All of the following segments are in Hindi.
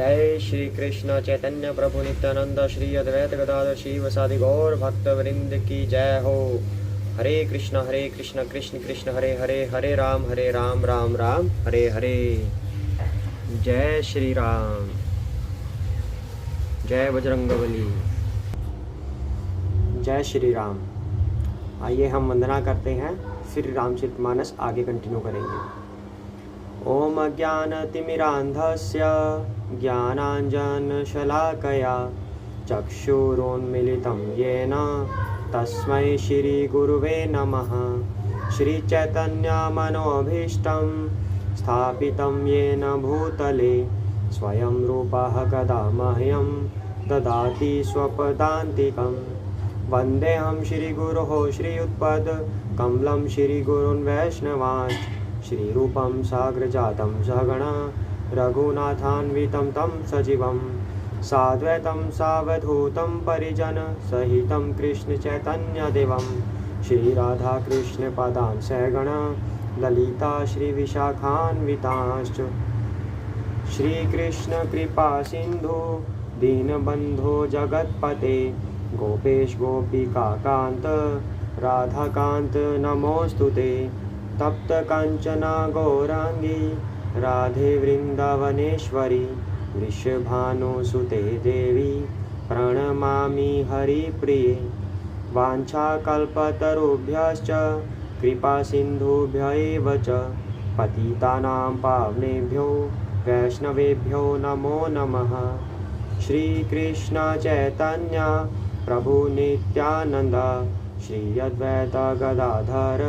जय श्री कृष्ण चैतन्य प्रभु नित्यानंद श्री अद्वैत गदाधर शिवसादि गौर भक्त वृंद की जय हो। हरे कृष्ण कृष्ण कृष्ण हरे हरे, हरे राम राम राम हरे हरे। जय श्री राम, जय बजरंगबली, जय श्री राम। आइए हम वंदना करते हैं, श्री रामचरितमानस आगे कंटिन्यू करेंगे। ओम ज्ञानतिमिरान्धस्य ज्ञानाञ्जनशलाकया चक्षुरोन्मीलितं येन तस्मै श्रीगुरुवे नमः। श्रीचैतन्यमनोभीष्टं स्थापितं येन भूतले स्वयं रूपः कदा मह्यं ददाति स्वपदान्तिकं। वन्देऽहं श्रीगुरोः श्रीयुत्पदकमलं श्रीगुरून् वैष्णवांश्च श्रीरूपं साग्रजातं सहगणा रघुनाथान्वितं तं सजीवं साद्वैतं सावधूतं परिजनसहितं कृष्णचैतन्यदेवं श्रीराधाकृष्णपादान् सहगणा ललिता श्रीविशाखान्वितांश्च। श्रीकृष्णकृपासिन्धु दीनबन्धो जगत्पते गोपेश गोपिकान्त राधाकान्त नमोऽस्तुते। तप्त कांचना गौरांगी राधे वृंदावनेश्वरी वृषभानुसुते देवी प्रणमामि हरिप्रिये। वाञ्छाकल्पतरुभ्यश्च कृपा सिन्धुभ्य एव च पतितानां पावनेभ्यो वैष्णवेभ्यो नमो नमः। श्रीकृष्ण चैतन्य प्रभु नित्यानंद श्री अद्वैत गदाधर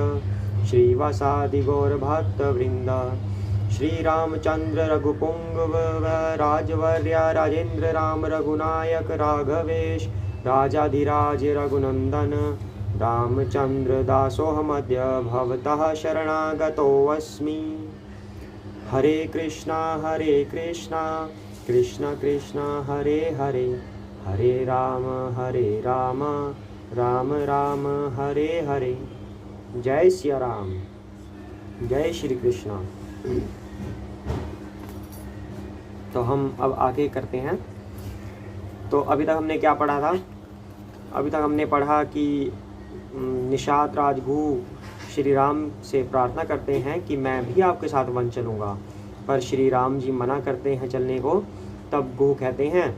श्रीवासादि गौरभक्तवृंद। श्री रामचंद्र रघुपुंगव राजवर्य राजेंद्र राम रघुनायक राघवेश राजाधिराज रघुनंदन रामचंद्र दासोऽहमद्य भवतः शरणागतोऽस्मि। हरे कृष्णा कृष्ण कृष्ण हरे हरे, हरे राम राम राम हरे हरे। जय सिया राम, जय श्री कृष्ण। तो हम अब आगे करते हैं। तो अभी तक हमने क्या पढ़ा था? अभी तक हमने पढ़ा कि निषाद राजगु श्री राम से प्रार्थना करते हैं कि मैं भी आपके साथ वन चलूँगा, पर श्री राम जी मना करते हैं चलने को। तब गुह कहते हैं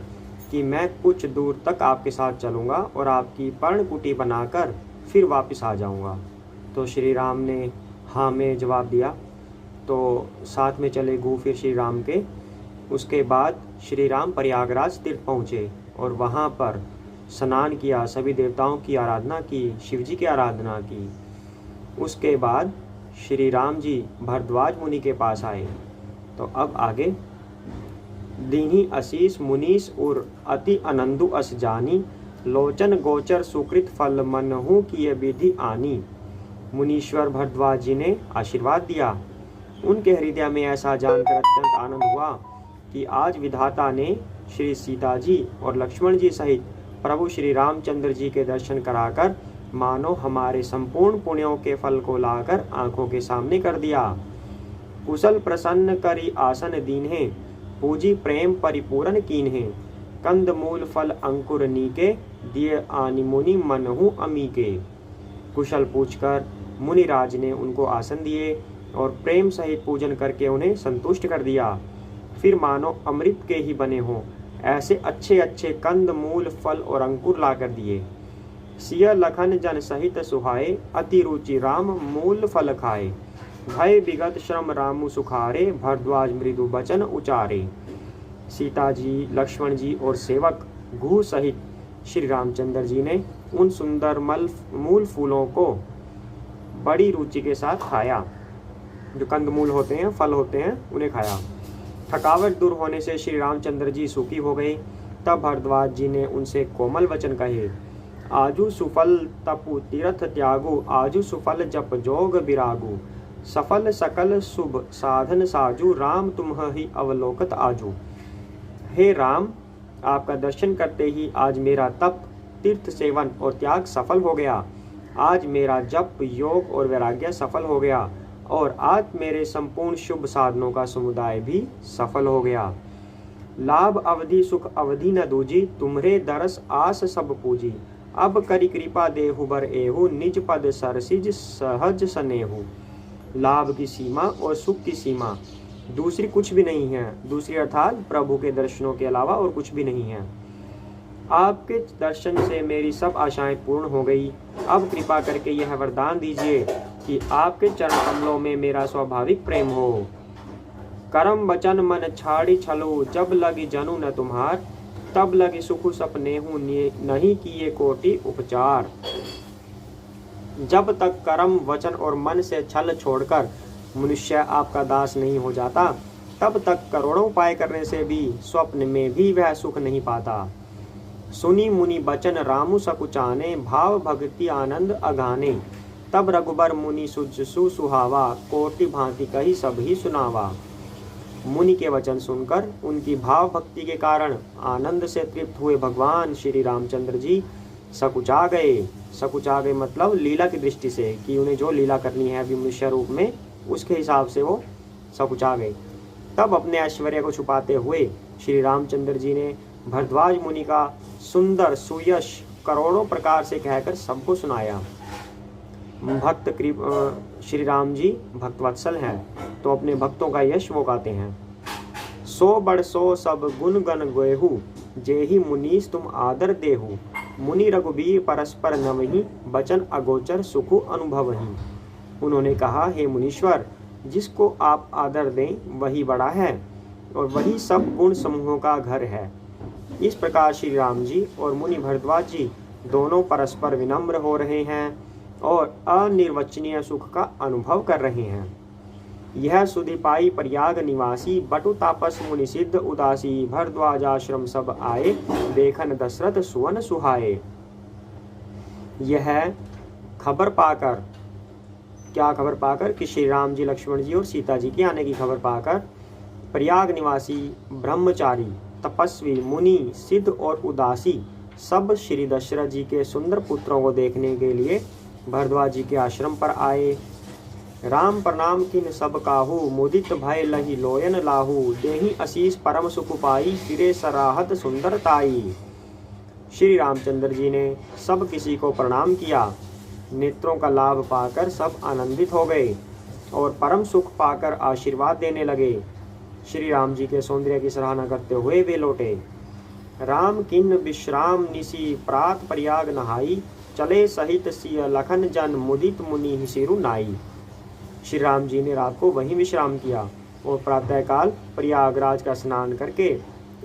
कि मैं कुछ दूर तक आपके साथ चलूँगा और आपकी पर्णकुटी बनाकर फिर वापस आ जाऊँगा। तो श्री राम ने हाँ में जवाब दिया। तो साथ में चले गुह फिर श्री राम के। उसके बाद श्री राम प्रयागराज तीर्थ पहुँचे और वहाँ पर स्नान किया, सभी देवताओं की आराधना की, शिव जी की आराधना की। उसके बाद श्री राम जी भरद्वाज मुनि के पास आए। तो अब आगे, दीन्ही आशीष मुनीस उर अति आनंदु अस जानी लोचन गोचर सुकृत फल मनहु किए विधि आनी। मुनीश्वर भरद्वाज जी ने आशीर्वाद दिया। उनके हृदय में ऐसा जानकर अत्यंत आनंद हुआ कि आज विधाता ने श्री सीता जी और लक्ष्मण जी सहित प्रभु श्री रामचंद्र जी के दर्शन कराकर मानो हमारे संपूर्ण पुण्यों के फल को लाकर आंखों के सामने कर दिया। कुशल प्रसन्न करी आसन दीन्हे पूजी प्रेम परिपूर्ण कीन्हे। कंद मूल फल अंकुर नीके दिए आनि मुनि मनहु अमीके। कुशल पूछकर मुनिराज ने उनको आसन दिए और प्रेम सहित पूजन करके उन्हें संतुष्ट कर दिया। फिर मानो अमृत के ही बने हों ऐसे अच्छे अच्छे कंद मूल फल और अंकुर ला कर दिए। सिय लखन जन सहित सुहाए अति रुचि राम मूल फल खाए। भय विगत श्रम रामु सुखारे भरद्वाज मृदु बचन उचारे। सीता जी, लक्ष्मण जी और सेवक गुह सहित श्री रामचंद्र जी ने उन सुंदर मूल फूलों को बड़ी रुचि के साथ खाया। जो कंदमूल होते हैं, फल होते हैं, उन्हें खाया। थकावट दूर होने से श्री रामचंद्र जी सुखी हो गए। तब भरद्वाज जी ने उनसे कोमल वचन कहे। आजू सुफल तपु तीर्थ त्यागु आजू सुफल जप जोग बिरागु। सफल सकल शुभ साधन साजू राम तुम्हि अवलोकत आजू। हे राम, आपका दर्शन करते ही आज मेरा तप, तीर्थ सेवन और त्याग सफल हो गया। आज मेरा जप, योग और वैराग्य सफल हो गया और आज मेरे संपूर्ण शुभ साधनों का समुदाय भी सफल हो गया। लाभ अवधि सुख अवधि न दूजी, तुम्हरे दरस आस सब पूजी। अब करी कृपा देहु बर एहु, निज पद सरसिज सहज सनेहु। लाभ की सीमा और सुख की सीमा दूसरी कुछ भी नहीं है, दूसरी अर्थात प्रभु के दर्शनों के अलावा और कुछ भी नहीं है। आपके दर्शन से मेरी सब आशाएं पूर्ण हो गई। अब कृपा करके यह वरदान दीजिए कि आपके चरण कमलों में मेरा स्वाभाविक प्रेम हो। करम वचन मन छाड़ी छलो, जब लगी जनु न तुम्हार, तब लगी सुख सपने हूँ नहीं किए कोटि उपचार। जब तक कर्म वचन और मन से छल छोड़कर मनुष्य आपका दास नहीं हो जाता, तब तक करोड़ों उपाय करने से भी स्वप्न में भी वह सुख नहीं पाता। सुनी मुनि बचन रामु सकुचाने, भाव भक्ति आनंद अगाने, तब रघुबर मुनि सुजसु सुहावा, कोटि भांति कही सब ही सुनावा। मुनि के वचन सुनकर उनकी भाव भक्ति के कारण आनंद से तृप्त हुए भगवान श्री रामचंद्र जी सकुचा गए। सकुचा गए मतलब लीला की दृष्टि से, कि उन्हें जो लीला करनी है अभी मनुष्य रूप में, उसके हिसाब से वो सकुचा गए। तब अपने ऐश्वर्य को छुपाते हुए श्री रामचंद्र जी ने भरद्वाज मुनि का सुंदर सुयश करोड़ों प्रकार से कहकर सबको सुनाया। भक्त श्री राम जी भक्तवत्सल हैं, तो अपने भक्तों का यश वो गाते हैं। सो बड़ सो सब गुण गण गोहु, जेहि मुनीस तुम आदर देहु। मुनि रघुबीर परस्पर नवहि, बचन अगोचर सुखु अनुभवहि। उन्होंने कहा, हे मुनीश्वर, जिसको आप आदर दें वही बड़ा है और वही सब गुण समूहों का घर है। इस प्रकार श्री राम जी और मुनि भरद्वाज जी दोनों परस्पर विनम्र हो रहे हैं और अनिर्वचनीय सुख का अनुभव कर रहे हैं। यह सुधि पाई प्रयाग निवासी, बटु तापस मुनि सिद्ध उदासी। भरद्वाज आश्रम सब आए, देखन दशरथ सुवन सुहाए। यह खबर पाकर, क्या खबर पाकर कि श्री राम जी, लक्ष्मण जी और सीता जी के आने की खबर पाकर प्रयाग निवासी ब्रह्मचारी, तपस्वी, मुनि, सिद्ध और उदासी सब श्री दशरथ जी के सुंदर पुत्रों को देखने के लिए भरद्वाज जी के आश्रम पर आए। राम प्रणाम किन सब काहू, मुदित भय लही लोयन लाहू। देहि असीस परम सुख पाई, फिरे सराहत सुंदरताई। श्री रामचंद्र जी ने सब किसी को प्रणाम किया। नेत्रों का लाभ पाकर सब आनंदित हो गए और परम सुख पाकर आशीर्वाद देने लगे। श्री राम जी के सौंदर्य की सराहना करते हुए वे लौटे। राम किन विश्राम निसी, प्रात प्रयाग नहाई। चले सहित सिय लखन जन, मुदित मुनि सिरु नाई। श्री राम जी ने रात को वहीं विश्राम किया और प्रातःकाल प्रयागराज का स्नान करके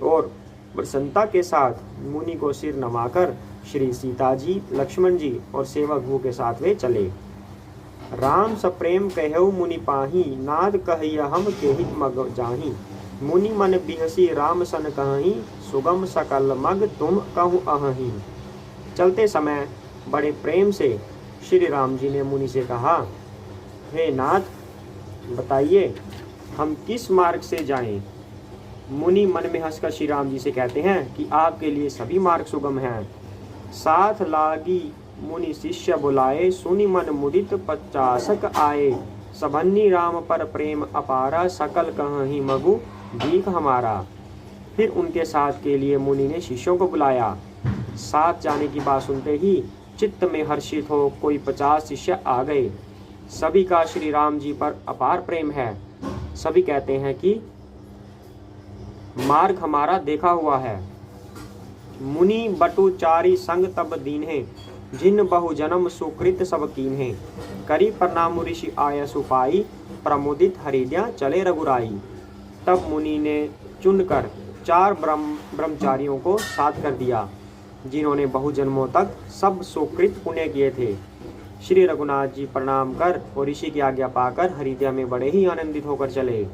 और प्रसन्नता के साथ मुनि को सिर नवाकर श्री सीता जी, लक्ष्मण जी और सेवक भू के साथ वे चले। राम सप्रेम कहु मुनि पाही, नाद कहिय हम केहि मग जाही। मुनि मन बिहसी राम सन कहीं, सुगम सकल मग तुम कहूँ अहि। चलते समय बड़े प्रेम से श्री राम जी ने मुनि से कहा, हे नाथ, बताइए हम किस मार्ग से जाएं। मुनि मन में हंसकर श्री राम जी से कहते हैं कि आपके लिए सभी मार्ग सुगम हैं। साथ लागी मुनि शिष्य बुलाए, सुनि मन मुदित 50 आए। सबन्नी राम पर प्रेम अपारा, सकल कहीं मगु भीख हमारा। फिर उनके साथ के लिए मुनि ने शिष्यों को बुलाया। साथ जाने की बात सुनते ही चित्त में हर्षित हो कोई 50 शिष्य आ गए। सभी का श्री राम जी पर अपार प्रेम है। सभी कहते हैं कि मार्ग हमारा देखा हुआ है। मुनि बटु चारी संग तब दीन्हे, जिन बहु जन्म सुकृत सब कीन्हे। करी प्रणाम ऋषि आय सुपाई, प्रमुदित हरिद्या चले रघुराई। तब मुनि ने चुनकर 4 ब्रह्मचारियों को साथ कर दिया, जिन्होंने बहु जन्मों तक सब सुकृत पुण्य किए थे। श्री रघुनाथ जी प्रणाम कर और ऋषि की आज्ञा पाकर हरिद्या में बड़े ही आनंदित होकर चले।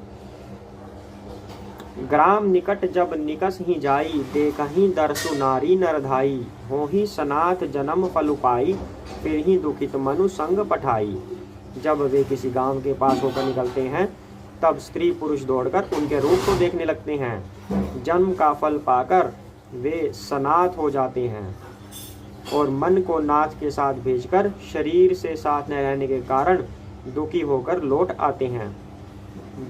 ग्राम निकट जब निकस ही जाई, देखहि दरसु नारी नरधाई। होहि सनाथ जन्म फल पाई, फिर ही दुखित मनु संग पठाई। जब वे किसी गांव के पास होकर निकलते हैं, तब स्त्री पुरुष दौड़कर उनके रूप को देखने लगते हैं। जन्म का फल पाकर वे सनाथ हो जाते हैं और मन को नाथ के साथ भेजकर शरीर से साथ न रहने के कारण दुखी होकर लौट आते हैं।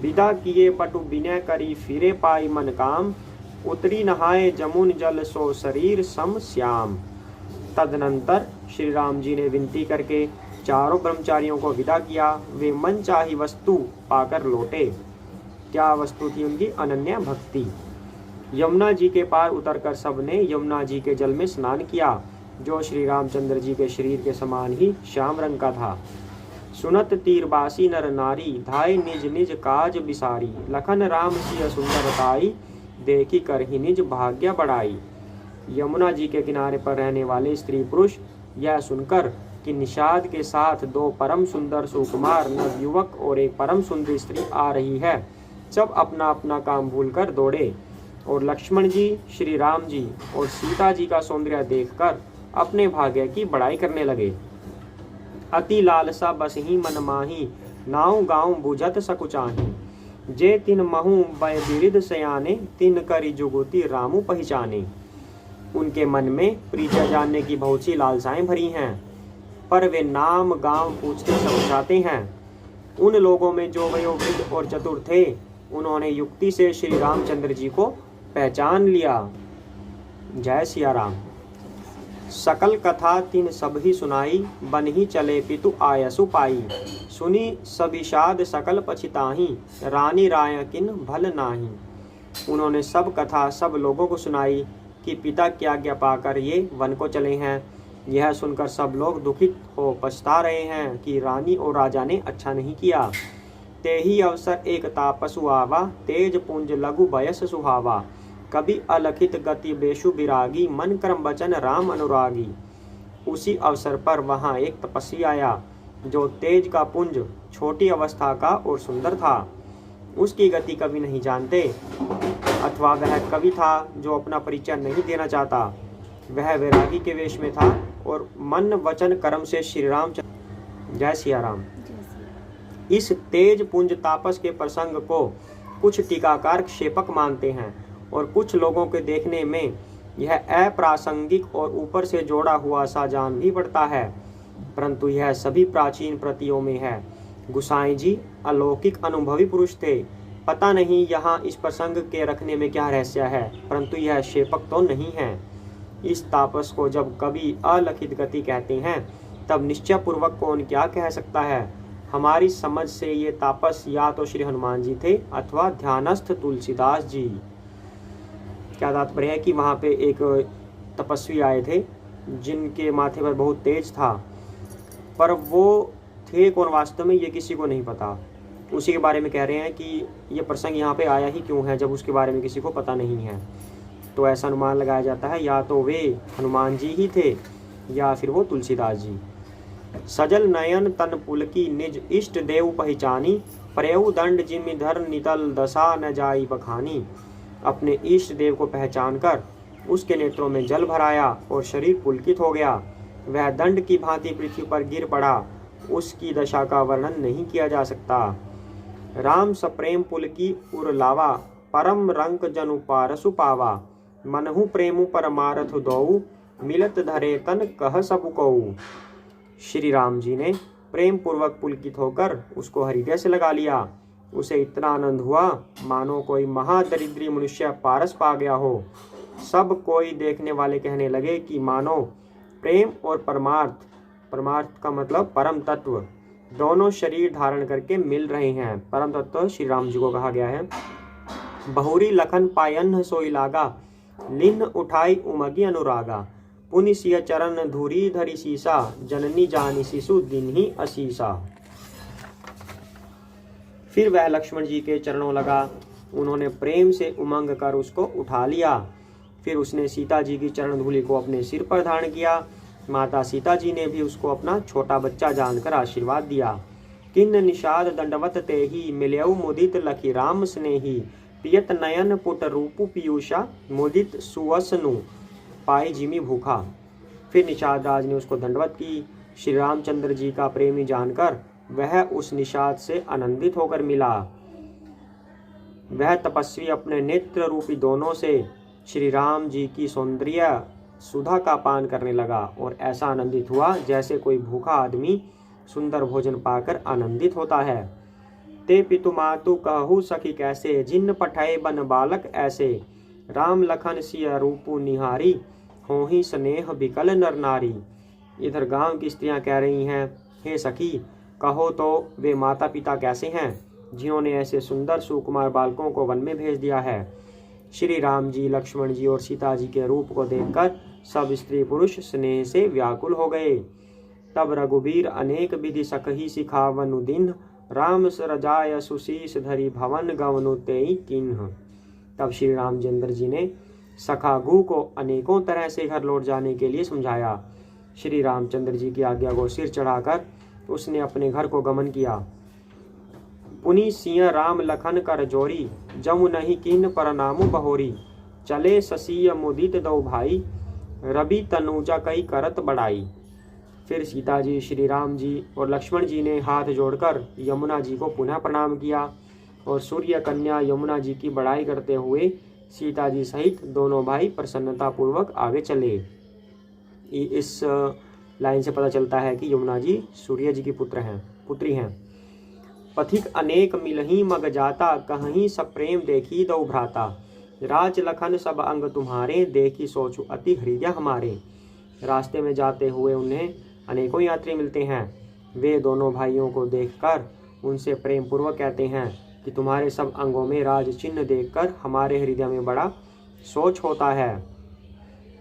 विदा किए पटु विनय करी, फिरे पाई मन काम। उतरी नहाए जमुन जल सो शरीर सम श्याम। तदनंतर श्री राम जी ने विनती करके चारों ब्रह्मचारियों को विदा किया। वे मन चाही वस्तु पाकर लौटे। क्या वस्तु थी उनकी? अनन्य भक्ति। यमुना जी के पार उतरकर सबने यमुना जी के जल में स्नान किया, जो श्री रामचंद्र जी के शरीर के समान ही श्याम रंग का था। सुनत तीरबासी नर नारी, धाय निज निज काज बिसारी। लखन राम सिय सुंदरताई, देखी कर ही निज भाग्य बढ़ाई। यमुना जी के किनारे पर रहने वाले स्त्री पुरुष यह सुनकर कि निषाद के साथ दो परम सुंदर सुकुमार नवयुवक और एक परम सुंदर स्त्री आ रही है, सब अपना अपना काम भूलकर दौड़े और लक्ष्मण जी, श्री राम जी और सीता जी का सौंदर्य देखकर अपने भाग्य की बड़ाई करने लगे। अति लालसा बसही मन माही, नाव गाँव बुझत सकुचाही। जे तिन महु बय बिरिद सयाने, तिन करी जुगुती रामू पहचाने। उनके मन में परिचय जानने की बहुत सी लालसाएं भरी हैं, पर वे नाम गांव पूछते समझाते हैं। उन लोगों में जो वयोवृद्ध और चतुर थे, उन्होंने युक्ति से श्री रामचंद्र जी को पहचान लिया। जय सिया राम। सकल कथा तिन सब ही सुनाई, बन ही चले पितु आयसु पाई। सुनी सबिषाद सकल पछिताही, रानी राय किन भल नाही। उन्होंने सब कथा सब लोगों को सुनाई कि पिता की आज्ञा पाकर ये वन को चले हैं। यह सुनकर सब लोग दुखित हो पछता रहे हैं कि रानी और राजा ने अच्छा नहीं किया। ते ही अवसर एक तापसु आवा, तेज पुंज लघु बयस सुहावा। कभी अलखित गति बेशु बिरागी, मन क्रम बचन राम अनुरागी। उसी अवसर पर वहाँ एक तपस्वी आया, जो तेज का पुंज, छोटी अवस्था का और सुंदर था। उसकी गति कभी नहीं जानते, अथवा वह कवि था जो अपना परिचय नहीं देना चाहता। वह वैरागी के वेश में था और मन वचन कर्म से श्री राम। जय सिया राम। इस तेज पुंज तापस के प्रसंग को कुछ टीकाकार क्षेपक मानते हैं और कुछ लोगों के देखने में यह अप्रासंगिक और ऊपर से जोड़ा हुआ सा जान भी पड़ता है, परंतु यह सभी प्राचीन प्रतियों में है। गुसाई जी अलौकिक अनुभवी पुरुष थे। पता नहीं यहाँ इस प्रसंग के रखने में क्या रहस्य है, परंतु यह क्षेपक तो नहीं है। इस तापस को जब कभी अलखित गति कहते हैं, तब निश्चय पूर्वक कौन क्या कह सकता है। हमारी समझ से ये तापस या तो श्री हनुमान जी थे अथवा ध्यानस्थ तुलसीदास जी। क्या तात्पर्य है कि वहाँ पे एक तपस्वी आए थे जिनके माथे पर बहुत तेज था, पर वो थे कौन वास्तव में ये किसी को नहीं पता। उसी के बारे में कह रहे हैं कि ये प्रसंग यहाँ पे आया ही क्यों है जब उसके बारे में किसी को पता नहीं है। तो ऐसा अनुमान लगाया जाता है या तो वे हनुमान जी ही थे या फिर वो तुलसीदास जी। सजल नयन तन पुलकी, निज इष्ट देव पहचानी। प्रेउ दंड जिमि धर नितल, दशा न जाई बखानी। अपने इष्ट देव को पहचान कर उसके नेत्रों में जल भराया और शरीर पुलकित हो गया। वह दंड की भांति पृथ्वी पर गिर पड़ा, उसकी दशा का वर्णन नहीं किया जा सकता। राम सप्रेम पुलकी उर लावा, परम रंक जनु पारसु पावा। मनहु प्रेमु परमारथ दौउ, मिलत धरे तन कह सबु कऊ। श्री राम जी ने प्रेम पूर्वक पुलकित होकर उसको हृदय से लगा लिया। उसे इतना आनंद हुआ मानो कोई महादरिद्री मनुष्य पारस पा गया हो। सब कोई देखने वाले कहने लगे कि मानो प्रेम और परमार्थ, परमार्थ का मतलब परम तत्व, दोनों शरीर धारण करके मिल रहे हैं। परम तत्व श्री राम जी को कहा गया है। बहुरी लखन पायन सोई लागा, लिन उठाई उमगी अनुरागा। पुनि सिय चरण धूरी धरी सीसा, जननी जानी शिशु दिन ही असीसा। फिर वह लक्ष्मण जी के चरणों लगा। उन्होंने प्रेम से उमंग कर उसको उठा लिया। फिर उसने सीता जी की चरण धूलि को अपने सिर पर धारण किया। माता सीता जी ने भी उसको अपना छोटा बच्चा जानकर आशीर्वाद दिया। किन्न निषाद दंडवत तेहि, मिल्यउ मुदित लखी राम स्नेही। पियत नयन पुट रूपु पीयूषा, मुदित सुवसनु पाई जिमी भूखा। फिर निषाद राज ने उसको दंडवत की। श्री रामचंद्र जी का प्रेमी जानकर वह उस निषाद से आनंदित होकर मिला। वह तपस्वी अपने नेत्र रूपी दोनों से श्री राम जी की सौंदर्य सुधा का पान करने लगा और ऐसा आनंदित हुआ जैसे कोई भूखा आदमी सुंदर भोजन पाकर आनंदित होता है। ते पितु मातु कहु सखी कैसे, जिन्न पठाए बन बालक ऐसे। राम लखन सिया रूपु निहारी, हो ही स्नेह बिकल नर नारी। इधर गांव की स्त्रियां कह रही हैं, हे सखी, कहो तो वे माता पिता कैसे हैं जिन्होंने ऐसे सुंदर सुकुमार बालकों को वन में भेज दिया है। श्री राम जी, लक्ष्मण जी और सीता जी के रूप को देखकर सब स्त्री पुरुष स्नेह से व्याकुल हो गए। तब रघुबीर अनेक विधि सकही सिखावनु दिन, राम सरजाय सुशीष धरी भवन गवनु तेई किन्ह। तब श्री रामचंद्र जी ने सखागु को अनेकों तरह से घर लौट जाने के लिए समझाया। श्री रामचंद्र जी की आज्ञा को सिर चढ़ाकर उसने अपने घर को गमन किया। पुनि सिंह राम लखन कर जोरी, जमु नहीं किन परनामु बहोरी। चले ससीय मुदित दो भाई, रवि तनुजा कई करत बढ़ाई। फिर सीता जी, श्री राम जी और लक्ष्मण जी ने हाथ जोड़कर यमुना जी को पुनः प्रणाम किया और सूर्य कन्या यमुना जी की बड़ाई करते हुए सीता जी सहित दोनों भाई प्रसन्नता पूर्वक आगे चले। इस लाइन से पता चलता है कि यमुना जी सूर्य जी की पुत्री हैं। पथिक अनेक मिलही मग जाता, कहीं सब प्रेम देखी दो भ्राता। राज लखन सब अंग तुम्हारे, देखी सोचु अति हृदय हमारे। रास्ते में जाते हुए उन्हें अनेकों यात्री मिलते हैं। वे दोनों भाइयों को देखकर उनसे प्रेम पूर्वक कहते हैं कि तुम्हारे सब अंगों में राज चिन्ह देखकर हमारे हृदय में बड़ा सोच होता है।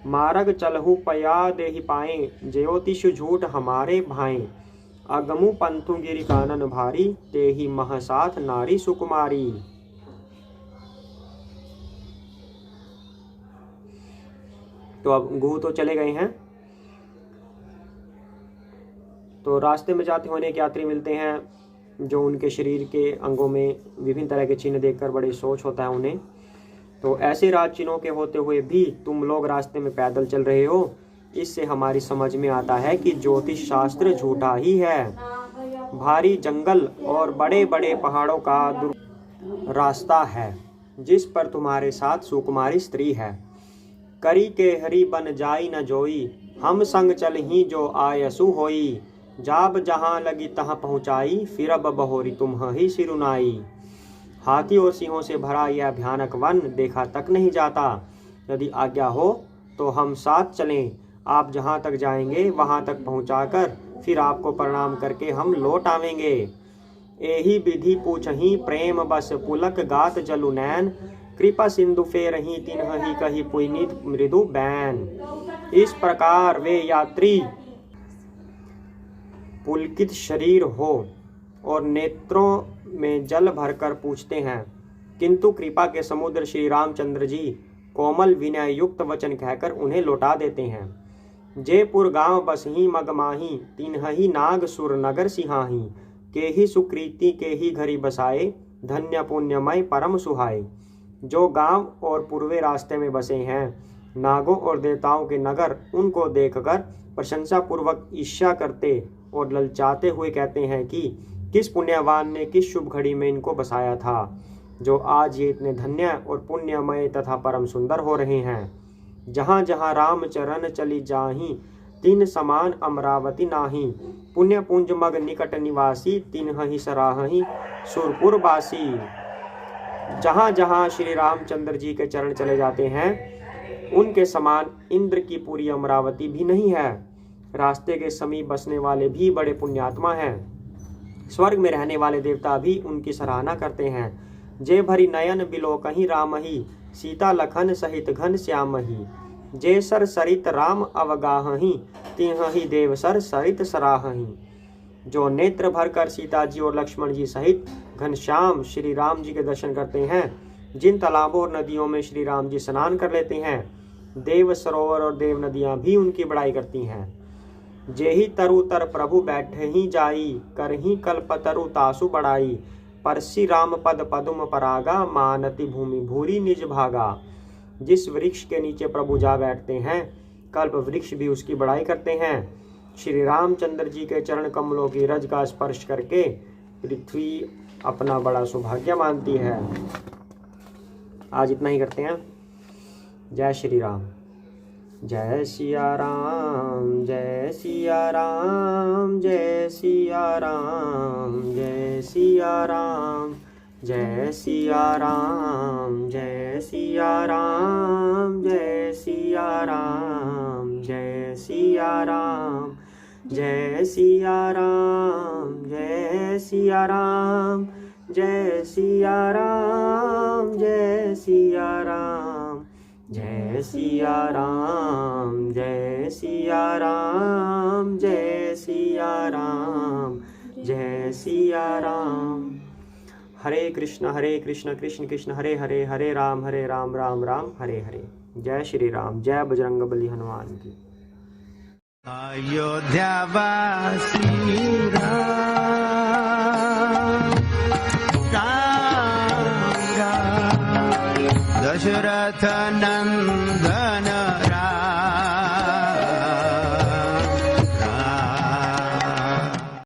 मारग चलहु पया देहि पाए, ज्योतिषु झूठ हमारे भाए। अगमु पंथु गिरि कानन भारी, तेहि महसाथ नारी सुकुमारी। तो अब गुह तो चले गए हैं, तो रास्ते में जाते हुए एक यात्री मिलते हैं जो उनके शरीर के अंगों में विभिन्न तरह के चिन्ह देखकर बड़ी सोच होता है उन्हें। तो ऐसे राज चिन्हों के होते हुए भी तुम लोग रास्ते में पैदल चल रहे हो, इससे हमारी समझ में आता है कि ज्योतिष शास्त्र झूठा ही है। भारी जंगल और बड़े बड़े पहाड़ों का रास्ता है जिस पर तुम्हारे साथ सुकुमारी स्त्री है। करी के हरि बन जाई न जोई, हम संग चल ही जो आयसु होई। जाब जहाँ लगी तहाँ पहुँचाई, फिर अब बहोरी तुम ही सिरुनाई। हाथी और सिंहों से भरा यह भयानक वन देखा तक नहीं जाता। यदि आज्ञा हो तो हम साथ चलें। आप जहाँ तक जाएंगे वहाँ तक पहुँचाकर फिर आपको प्रणाम करके हम लौट आवेंगे। एही विधि पूछही प्रेम बस पुलक गात जलु नैन, कृपा सिंधु फेरही तिन्ह ही कही पुनीत मृदु बैन। इस प्रकार वे यात्री पुलकित शरीर हो और नेत्रों में जल भरकर पूछते हैं, किंतु कृपा के समुद्र श्री रामचंद्र जी कोमल विनय युक्त वचन कहकर उन्हें लौटा देते हैं। जयपुर गांव बसही मगमाही, तिन्हि नाग सुर नगर सिहाही। के ही सुकृति के ही घरी बसाए, धन्य पुण्यमय परम सुहाए। जो गांव और पूर्वे रास्ते में बसे हैं नागों और देवताओं के नगर, उनको देखकर प्रशंसा पूर्वक ईर्ष्या करते और ललचाते हुए कहते हैं कि किस पुण्यवान ने किस शुभ घड़ी में इनको बसाया था, जो आज ये इतने धन्य और पुण्यमय तथा परम सुंदर हो रहे हैं। जहाँ जहाँ राम चरण चली जाही, तीन समान अमरावती नाही। पुण्य पुंज मग निकट निवासी, तिन्हि सराही सुरपुर बासी। जहाँ जहाँ श्री रामचंद्र जी के चरण चले जाते हैं उनके समान इंद्र की पूरी अमरावती भी नहीं है। रास्ते के समीप बसने वाले भी बड़े पुण्यात्मा हैं। स्वर्ग में रहने वाले देवता भी उनकी सराहना करते हैं। जे भरी नयन बिलो कहीं रामही, सीता लखन सहित घन श्यामही। जे सर सरित राम अवगाहही, तिन्हि देव सर सरित सराहही। जो नेत्र भरकर सीता जी और लक्ष्मण जी सहित घनश्याम श्री राम जी के दर्शन करते हैं, जिन तालाबों और नदियों में श्री राम जी स्नान कर लेते हैं, देव सरोवर और देव नदियां भी उनकी बड़ाई करती हैं। जेहि तरु तर प्रभु बैठे ही जाई, करही कल्पतरु तासु बढ़ाई। परसी राम पद पदुम परागा, मानति भूमि भूरी निज भागा। जिस वृक्ष के नीचे प्रभु जा बैठते हैं, कल्प वृक्ष भी उसकी बड़ाई करते हैं। श्री रामचंद्र जी के चरण कमलों की रज का स्पर्श करके पृथ्वी अपना बड़ा सौभाग्य मानती है। आज इतना ही करते हैं। जय श्री राम। जय सिया राम, जय सिया राम, जय सिया राम, जय सिया राम, जय सिया राम, जय सिया राम, जय सिया राम, जय सिया राम, जय सिया राम, जय सिया राम, जय सिया राम, जय सिया राम, जय सिया राम, जय सिया राम, जय सिया राम, जय सिया राम। हरे कृष्ण कृष्ण कृष्ण हरे हरे, हरे राम राम राम हरे हरे। जय श्री राम, जय बजरंगबली हनुमान की। अयोध्यावासी राम, दशरथ नंदन